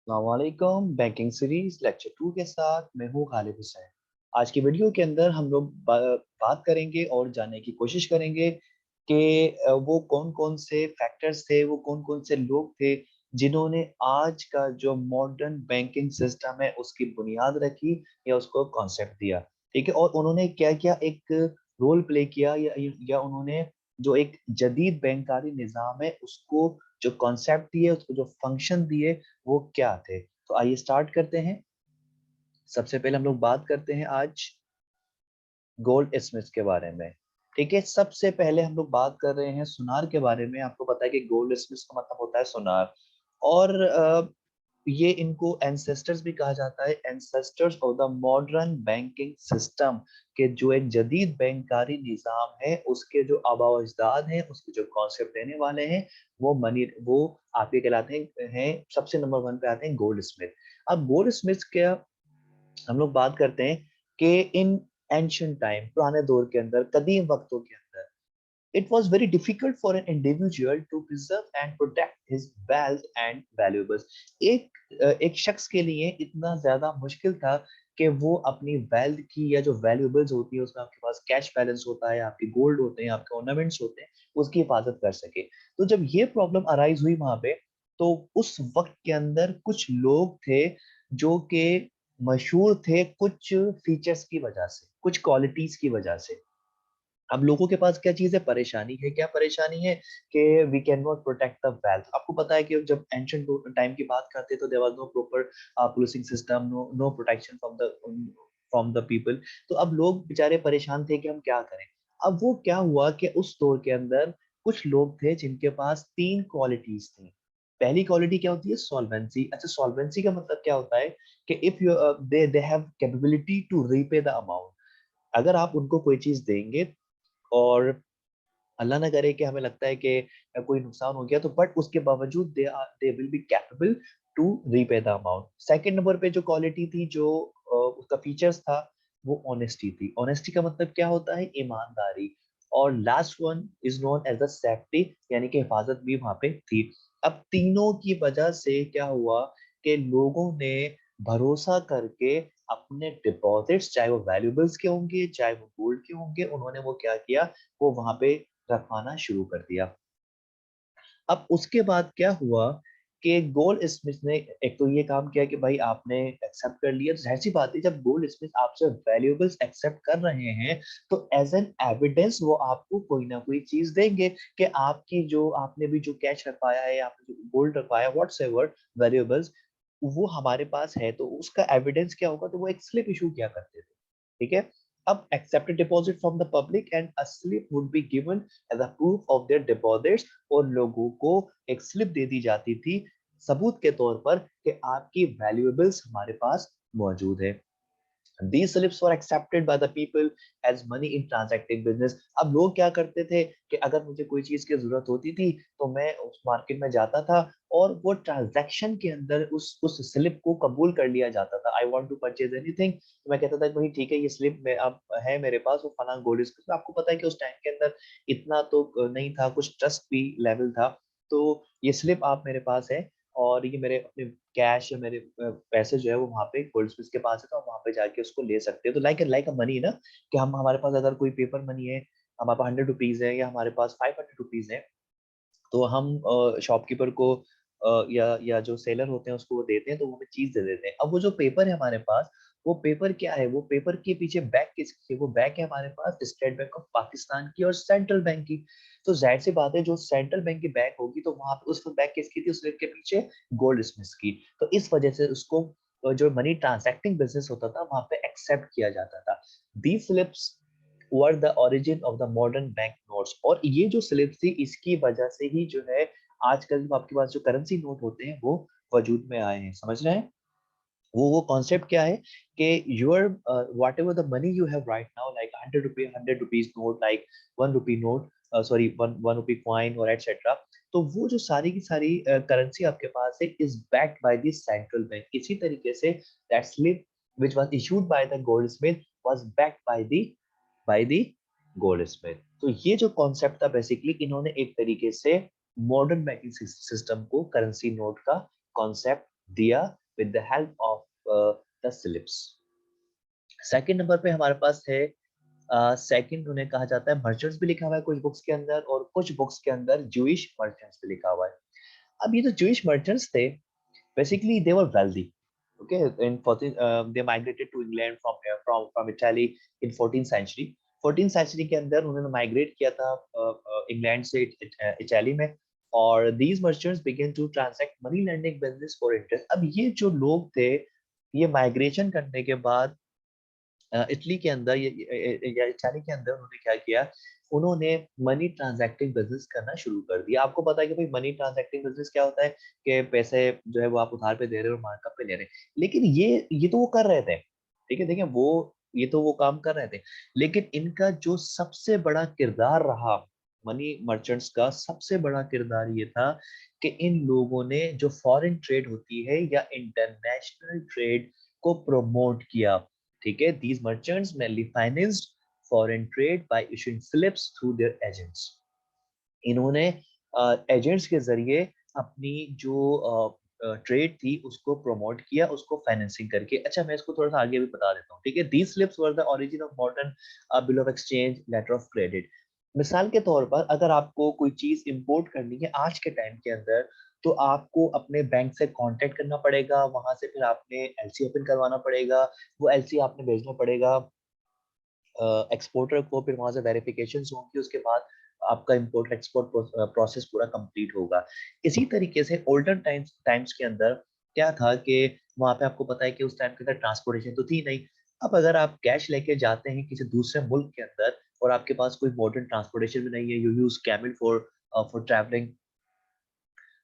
अस्सलामुअलैकुम। Banking series lecture 2 के साथ मैं हूँ खालिद हुसैन। आज की वीडियो के अंदर हम लोग बात करेंगे और जानने की कोशिश करेंगे कि वो कौन कौन से फैक्टर्स थे, वो कौन कौन से लोग थे जिन्होंने आज का जो मॉडर्न बैंकिंग सिस्टम है उसकी बुनियाद रखी या उसको कॉन्सेप्ट दिया। ठीक है, और उन्होंने क्या क्या एक रोल प्ले किया या उन्होंने जो एक जदीद बैंकारी निज़ाम है उसको जो कॉन्सेप्ट दिए, उसको जो फंक्शन दिए, वो क्या थे। तो आइए स्टार्ट करते हैं। सबसे पहले हम लोग बात करते हैं आज गोल्ड स्मिथ के बारे में। ठीक है, सबसे पहले हम लोग बात कर रहे हैं सुनार के बारे में। आपको पता है कि गोल्ड स्मिथ का मतलब होता है सुनार, और ये इनको एंसेस्टर्स भी कहा जाता है, ancestors of the modern banking system, के जो एक जदीद बैंकारी निज़ाम है उसके जो आबा व अजदाद हैं, उसके जो कॉन्सेप्ट देने वाले हैं, वो आपके कहलाते हैं। सबसे नंबर 1 पे आते हैं गोल्ड स्मिथ। अब गोल्ड स्मिथ के हम लोग बात करते हैं कि इन एंशिएंट टाइम, पुराने दौर के अंदर, कदीम वक्तों के अंदर, it was very difficult for an individual to preserve and protect his wealth and valuables। एक शख्स के लिए इतना ज्यादा मुश्किल था कि वो अपनी वेल्थ की या जो वैल्यूएबल्स होती है, उसमें आपके पास कैश बैलेंस होता है, आपके गोल्ड होते हैं, आपके ऑर्नामेंट्स होते हैं, उसकी हिफाजत कर सके। तो जब ये प्रॉब्लम अराइज हुई वहां पे, तो उस वक्त के अंदर कुछ लोग थे जो कि मशहूर थे कुछ फीचर्स की वजह से, कुछ क्वालिटीज की वजह से। अब लोगों के पास क्या चीज है, परेशानी है। क्या परेशानी है? कि we can not protect the wealth. आपको पता है कि जब एंशिएंट टाइम की बात करते हैं तो there was no proper policing system, no protection from the people. तो अब लोग बेचारे परेशान थे कि हम क्या करें। अब वो क्या हुआ कि उस दौर के अंदर कुछ लोग थे जिनके पास 3 क्वालिटीज थी। पहली क्वालिटी क्या होती है? सॉल्वेंसी। अच्छा, सॉल्वेंसी का मतलब क्या होता है कि if you they have capability to repay the amount. अगर आप उनको कोई चीज देंगे और अल्लाह ना करे कि हमें लगता है कि कोई नुकसान हो गया, तो बट उसके बावजूद they will be capable to repay the amount. Second number पे जो क्वालिटी थी, जो उसका फीचर्स था, वो ऑनेस्टी थी। ऑनेस्टी का मतलब क्या होता है? ईमानदारी। और last one is known as the safety, यानी कि हिफाजत भी वहां पे थी। अब तीनों की वजह से क्या हुआ कि लोगों ने भरोसा करके अपने डिपॉजिट्स, चाहे वो वैल्यूएबल्स के होंगे चाहे वो गोल्ड के होंगे, उन्होंने वो क्या किया, वो वहां पे रखवाना शुरू कर दिया। अब उसके बाद क्या हुआ कि गोल्ड स्मिथ ने एक तो ये काम किया कि भाई आपने एक्सेप्ट कर लिया, तो जाहिर सी बात है जब गोल्ड स्मिथ आपसे वैल्यूएबल्स एक्सेप्ट कर रहे हैं तो एज एन एविडेंस वो आपको कोई ना कोई चीज देंगे कि आपकी जो आपने भी जो कैश रखवाया है, आपने जो गोल्ड रखवाया, व्हाट्सएवर वैल्यूएबल्स, वो हमारे पास है। तो उसका एविडेंस क्या होगा? तो वो एक स्लिप इशू किया करते थे। ठीक है, अब accepted deposit from the public and a slip would be given as a proof of their deposits. और लोगों को एक स्लिप दे दी जाती थी सबूत के तौर पर कि आपकी वैल्यूएबल्स हमारे पास मौजूद है। These slips were accepted by the people as money in transacting business। अब लोग क्या करते थे कि अगर मुझे कोई चीज की जरूरत होती थी तो मैं उस मार्केट में जाता था और वो ट्रांजैक्शन के अंदर उस स्लिप को कबूल कर लिया जाता था। I want to purchase anything, तो मैं कहता था भाई ठीक है, ये स्लिप में अब है मेरे पास, वो फलाना गोल्ड। तो आपको पता है कि उस टाइम के अंदर इतना तो नहीं था, कुछ ट्रस्ट भी लेवल था। तो ये स्लिप आप मेरे पास है और ये मेरे अपने कैश या मेरे पैसे जो है वो वहाँ पे गोल्ड स्मिथ के पास है, तो हम वहाँ पे जाके उसको ले सकते हैं। तो लाइक अ मनी ना, कि हम हमारे पास अगर कोई पेपर मनी है, हमारे पास 100 रुपीज है या हमारे पास 500 रुपीज है, तो हम शॉपकीपर को या जो सेलर होते हैं उसको वो देते हैं, तो वो हमें चीज दे देते हैं। अब वो जो पेपर है हमारे पास, वो पेपर क्या है? वो पेपर के पीछे बैक किसकी है? वो बैक है हमारे पास स्टेट बैंक ऑफ पाकिस्तान की और सेंट्रल बैंक की। तो जाहिर सी बात है जो सेंट्रल बैंक की बैक होगी तो वहां पे उस बैक किसकी थी? उस के पीछे गोल्ड स्मिथ की। तो इस वजह से उसको जो मनी ट्रांसैक्टिंग बिजनेस होता था वहां पे एक्सेप्ट किया जाता था। The slips were the origin of the modern bank notes. और ये जो स्लिप्स थी इसकी वजह से ही जो है आजकल जो आपके पास जो करेंसी नोट होते हैं वो वजूद में आए हैं। समझ रहे हैं? वो कॉन्सेप्ट क्या है कि your what ever the money you have right now, like 100 rupees note, like 1 rupee note, sorry 1 rupee coin और एटसेट्रा। तो वो जो सारी की सारी करेंसी आपके पास है is backed by the central bank. इसी तरीके say that slip which was issued by the goldsmith was backed by the goldsmith। तो ये जो कॉन्सेप्ट था बेसिकली, इन्होंने एक तरीके से मॉडर्न बैंकिंग सिस्टम को करेंसी नोट का कॉन्सेप्ट दिया with the help of the slips. Second number पे हमारे पास है सेकंड, उन्हें कहा जाता है मर्चेंट्स भी लिखा हुआ है कुछ बुक्स के अंदर, और कुछ बुक्स के अंदर जूइश मर्चेंट्स भी लिखा हुआ है। अब ये जो जूइश मर्चेंट्स थे, basically they were wealthy, okay, in 14 they migrated to England from Italy in 14th century। 14th century के अंदर उन्होंने माइग्रेट किया था इंग्लैंड से इटाली में, और these merchants began to transact money lending business for interest। अब ये जो लोग थे, ये माइग्रेशन करने के बाद इटली के अंदर या इटाली के अंदर उन्होंने क्या किया, उन्होंने मनी ट्रांजैक्टिंग बिजनेस करना शुरू कर दिया। आपको पता है कि भाई मनी ट्रांजैक्टिंग बिजनेस क्या होता है, कि पैसे जो है वो आप उधार पे दे रहे हो और मार्कअप पे ले रहे हैं। लेकिन ये तो वो कर रहे थे, ठीक है, देखिए वो ये तो वो काम कर रहे थे, लेकिन इनका जो सबसे बड़ा किरदार रहा, मनी मर्चेंट्स का सबसे बड़ा किरदार ये था कि इन लोगों ने जो फॉरेन ट्रेड होती है या इंटरनेशनल ट्रेड को प्रमोट किया। ठीक है, these merchants mainly financed foreign trade by issuing slips through their agents। इन्होंने एजेंट्स के जरिए अपनी जो ट्रेड थी उसको प्रमोट किया, उसको फाइनेंसिंग करके। अच्छा, मैं इसको थोड़ा सा आगे भी बता देता हूँ, ठीक है। These slips were the origin of modern bill of exchange, letter of credit. मिसाल के तौर पर अगर आपको कोई चीज इंपोर्ट करनी है आज के टाइम के अंदर, तो आपको अपने बैंक से कांटेक्ट करना पड़ेगा, वहां से फिर आपने एलसी ओपन करवाना पड़ेगा, वो एलसी आपने भेजना पड़ेगा एक्सपोर्टर को, फिर वहां से वेरिफिकेशन होंगी, उसके बाद आपका इंपोर्ट एक्सपोर्ट प्रोसेस पूरा कंप्लीट होगा। इसी तरीके से ओल्डन टाइम्स के अंदर क्या था कि वहां पे आपको पता है कि उस टाइम के अंदर ट्रांसपोर्टेशन तो थी नहीं। अब अगर आप कैश लेके जाते हैं किसी दूसरे मुल्क के अंदर और आपके पास कोई मॉडर्न ट्रांसपोर्टेशन भी नहीं है, you use camel for travelling.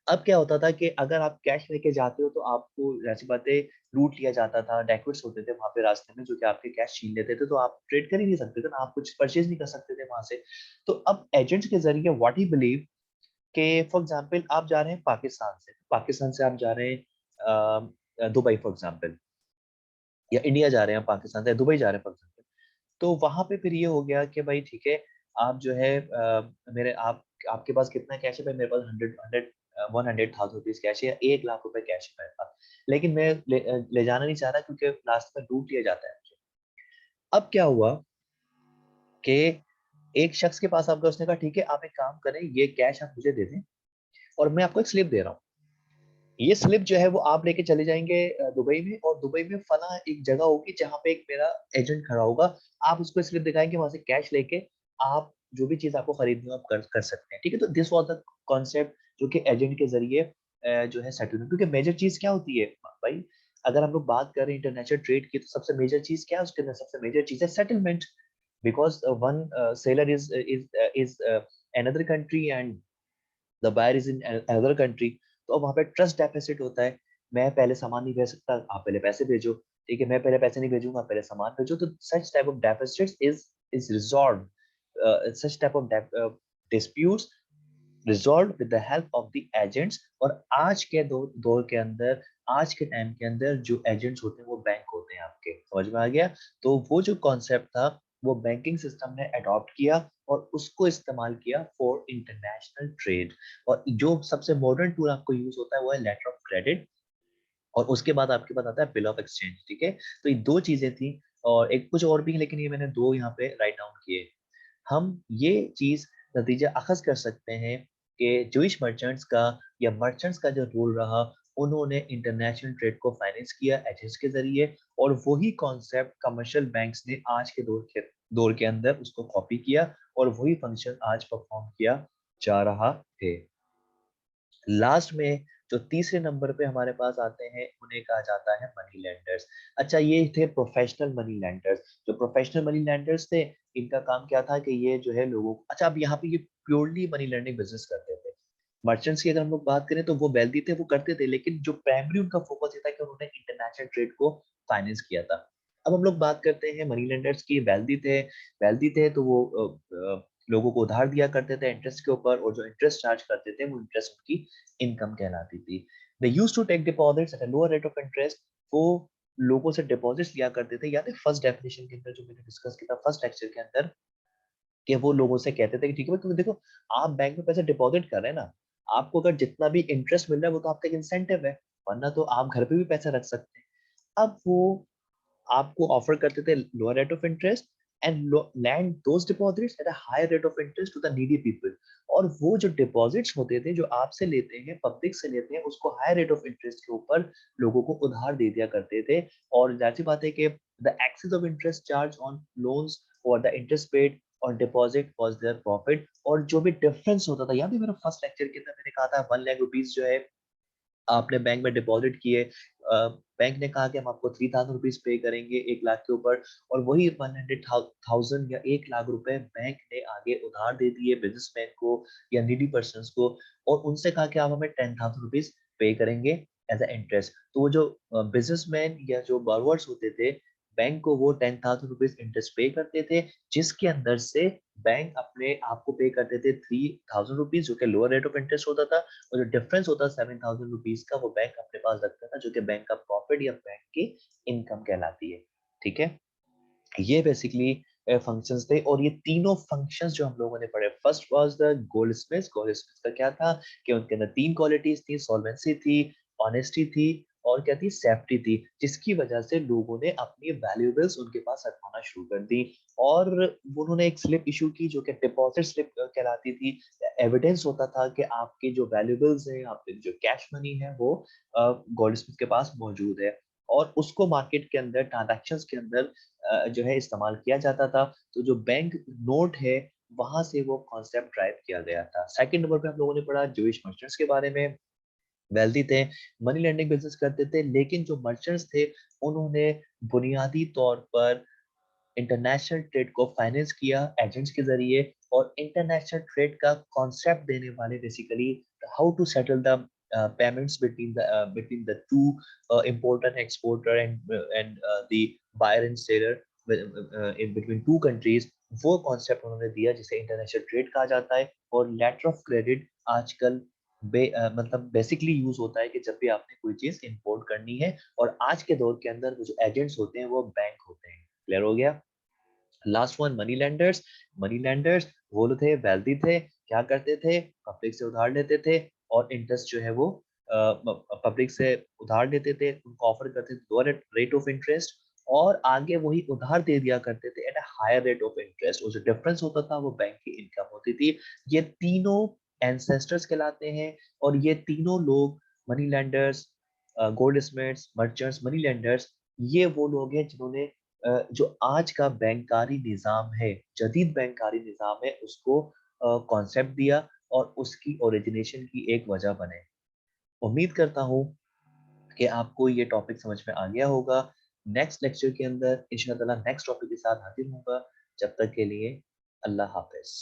अब क्या होता था कि अगर आप कैश लेके जाते हो तो आपको ऐसी बातें लूट लिया जाता था, डेकोरेट्स होते थे वहां पे रास्ते में जो कि आपके कैश छीन लेते थे, तो आप ट्रेड कर ही नहीं सकते थे ना, आप कुछ परचेज नहीं कर सकते थे वहां से। तो अब एजेंट्स के जरिए व्हाट ही बिलीव कि फॉर एग्जांपल आप जा रहे हैं पाकिस्तान से आप जा रहे हैं दुबई फॉर एग्जांपल, या इंडिया जा रहे हैं पाकिस्तान से दुबई जा रहे हैं फॉर एग्जांपल। तो वहां पे फिर ये हो गया कि भाई ठीक है, आप जो है मेरे आपके पास कितना कैश है? भाई मेरे पास 100,000 रुपीज कैश है, या 1 लाख रुपए कैश है मेरे पास, लेकिन मैं ले जाना नहीं चाह रहा क्योंकि लास्ट में लूट लिया जाता है मुझे। अब क्या हुआ कि एक शख्स के पास आप गए, उसने कहा ठीक है, आप एक काम करें, ये कैश आप मुझे दे दें और मैं आपको एक स्लिप दे रहा हूँ। ये स्लिप जो है वो आप लेके चले जाएंगे दुबई में, और दुबई में फला एक जगह होगी जहाँ पे एक मेरा एजेंट खड़ा होगा। आप उसको स्लिप दिखाएंगे, वहां से कैश लेके आप जो भी चीज आपको खरीदनी हो आप कर सकते हैं, ठीक है। तो दिस वाज द कॉन्सेप्ट जो कि एजेंट के जरिए जो है सेटलमेंट। क्योंकि मेजर चीज क्या होती है भाई, अगर हम लोग बात करें इंटरनेशनल ट्रेड की, तो सबसे मेजर चीज क्या है उसके अंदर? सबसे मेजर चीज है settlement. Because one seller is another country and the buyer is in another country। तो अब वहां पे ट्रस्ट डेफिसिट होता है। मैं पहले सामान नहीं भेज सकता, आप पहले पैसे भेजो, ठीक है, मैं पहले पैसे नहीं भेजूंगा, आप पहले सामान भेजो। तो such type of deficits is resolve, such type of disputes resolve with the help of the agents. और आज के दौर के अंदर, आज के टाइम के अंदर जो एजेंट्स होते हैं वो बैंक होते हैं। आपके समझ में आ गया? तो वो जो कॉन्सेप्ट था वो बैंकिंग सिस्टम ने अडॉप्ट किया और उसको इस्तेमाल किया फॉर इंटरनेशनल ट्रेड। और जो सबसे मॉडर्न टूल आपको यूज होता है वो है लेटर ऑफ क्रेडिट, और उसके बाद आपके पास आता है बिल ऑफ एक्सचेंज, ठीक है। तो ये दो चीजें थी, और एक कुछ और भी है, लेकिन ये मैंने दो यहाँ पे राइट डाउन किए। हम ये चीज नतीजा अखज कर सकते हैं कि जूइश मर्चेंट्स का या मर्चेंट्स का जो रोल रहा, उन्होंने इंटरनेशनल ट्रेड को फाइनेंस किया एजेंट्स के जरिए, और वही कॉन्सेप्ट कमर्शियल बैंक्स ने आज के दौर के अंदर उसको कॉपी किया, और वही फंक्शन आज परफॉर्म किया जा रहा है। लास्ट में जो तीसरे नंबर पे हमारे पास आते हैं उन्हें कहा जाता है मनी लेंडर्स। अच्छा, ये थे प्रोफेशनल मनी लेंडर्स। जो प्रोफेशनल मनी लेंडर्स थे, इनका काम क्या था कि ये जो है लोगों को, अच्छा अब यहाँ पे ये प्योरली मनी लेंडिंग बिजनेस करते थे। मर्चेंट्स की अगर हम लोग बात करें तो वो वेल्दी थे, वो करते थे, लेकिन जो प्राइमरी उनका फोकस ये था कि उन्होंने इंटरनेशनल ट्रेड को फाइनेंस किया था। अब हम लोग बात करते हैं मनी लेंडर्स की। वेल्दी थे तो वो लोगों को उधार दिया करते थे इंटरेस्ट के ऊपर, और जो इंटरेस्ट चार्ज करते थे वो इंटरेस्ट उनकी इनकम कहलाती थी। They used to take deposits at a lower rate of interest. वो लोगों से डिपॉजिट्स लिया करते थे। याद है फर्स्ट डेफिनेशन के अंदर जो मैंने डिस्कस किया था फर्स्ट लेक्चर के अंदर, कि वो लोगों से कहते थे कि ठीक है भाई, तुम देखो, आप बैंक में पैसे डिपॉजिट कर रहे हैं ना, आपको अगर जितना भी इंटरेस्ट मिल रहा है वो तो आपका एक इंसेंटिव है। वरना तो आप घर पे भी पैसा रख सकते हैं। अब वो आपको ऑफर करते थे lower rate of interest and lend those deposits at a higher rate of interest to the needy people. और वो जो डिपॉजिट्स होते थे जो आपसे लेते हैं, पब्लिक से लेते हैं, उसको हायर रेट ऑफ इंटरेस्ट के ऊपर लोगों को उधार दे दिया करते थे। और जाहिर सी बात है कि the excess of interest charge on loans और the interest paid on deposit was their profit. और जो भी डिफरेंस होता था, याद है मेरा फर्स्ट लेक्चर के अंदर मैंने कहा था 1 लाख रुपीस जो है आपने बैंक में डिपॉजिट किए, बैंक ने कहा कि हम आपको 3000 रुपीज पे करेंगे 1 लाख के ऊपर, और वही 100,000 या 1 लाख रुपए बैंक ने आगे उधार दे दिए बिजनेसमैन को या नीडी पर्सन को, और उनसे कहा कि आप हमें 10,000 रुपीज पे करेंगे एज अ इंटरेस्ट। तो वो जो बिजनेसमैन या जो borrowers होते थे, बैंक को वो 10,000 रुपीज इंटरेस्ट पे करते थे, जिसके अंदर से बैंक अपने आप को पे करते थे 3,000 रुपीज, जो कि लोअर रेट ऑफ इंटरेस्ट होता था। और जो डिफरेंस होता है 7,000 रुपीज का, वो बैंक अपने पास रखता था, जो कि बैंक का प्रॉफिट या बैंक की इनकम कहलाती है। ठीक है, ये बेसिकली फंक्शंस थे। और ये तीनों फंक्शंस जो हम लोगों ने पढ़े, first was the Goldsmith. Goldsmith का क्या था कि उनके अंदर तीन क्वालिटीज थी, सॉल्वेंसी थी, ऑनेस्टी थी, और क्या थी, सेफ्टी थी, जिसकी वजह से लोगों ने अपनी वैल्यूएबल्स उनके पास रखवाना शुरू कर दी। और उन्होंने एक स्लिप इशू की जो कि डिपॉजिट स्लिप कहलाती थी। एविडेंस होता था कि आपके जो वैल्यूएबल्स हैं, आपके जो कैश मनी है, वो गोल्डस्मिथ के पास मौजूद है। और उसको मार्केट के अंदर ट्रांजैक्शंस के अंदर जो है इस्तेमाल किया जाता था। तो जो बैंक नोट है, वहां से वो कॉन्सेप्ट ड्राइव किया गया था। सेकंड नंबर पे हम लोगों ने पढ़ा जूइश मर्चेंट्स के बारे में। वेल्दी थे, मनी लेंडिंग बिजनेस करते थे, लेकिन जो मर्चेंट्स थे उन्होंने बुनियादी तौर पर इंटरनेशनल ट्रेड को फाइनेंस किया एजेंट्स के जरिए। और इंटरनेशनल ट्रेड का कॉन्सेप्ट देने वाले basically how to settle the payments between the two importer and exporter and the buyer and seller in between two countries, वो कॉन्सेप्ट उन्होंने दिया जिसे इंटरनेशनल ट्रेड कहा जाता है। और लेटर ऑफ क्रेडिट आजकल मतलब बेसिकली यूज होता है कि जब भी आपने कोई चीज इंपोर्ट करनी है, और आज के दौर के अंदर वो जो एजेंट्स होते हैं वो बैंक होते हैं। क्लियर हो गया। Last one money lenders. Money lenders वो लोग थे, वेल्दी थे, क्या करते थे, पब्लिक से उधार लेते थे, और इंटरेस्ट जो है वो पब्लिक से उधार लेते थे, उनको ऑफर करते थे लोअर रेट ऑफ इंटरेस्ट, और आगे वही उधार दे दिया करते थे at a higher rate of interest. और जो डिफरेंस होता था वो बैंक की इनकम होती थी। ये तीनों एंसेस्टर्स कहलाते हैं। और ये तीनों लोग, money lenders, gold Smiths, merchants, money lenders, ये वो लोग हैं जिन्होंने जो आज का बैंकारी निज़ाम है, जदीद बैंकारी निज़ाम है, उसको कॉन्सेप्ट दिया और उसकी ओरिजिनेशन की एक वजह बने। उम्मीद करता हूँ कि आपको ये टॉपिक समझ में आ गया होगा। नेक्स्ट लेक्चर के अंदर इंशाअल्लाह नेक्स्ट टॉपिक के साथ हाजिर होऊंगा। जब तक के लिए अल्लाह हाफ़िज़।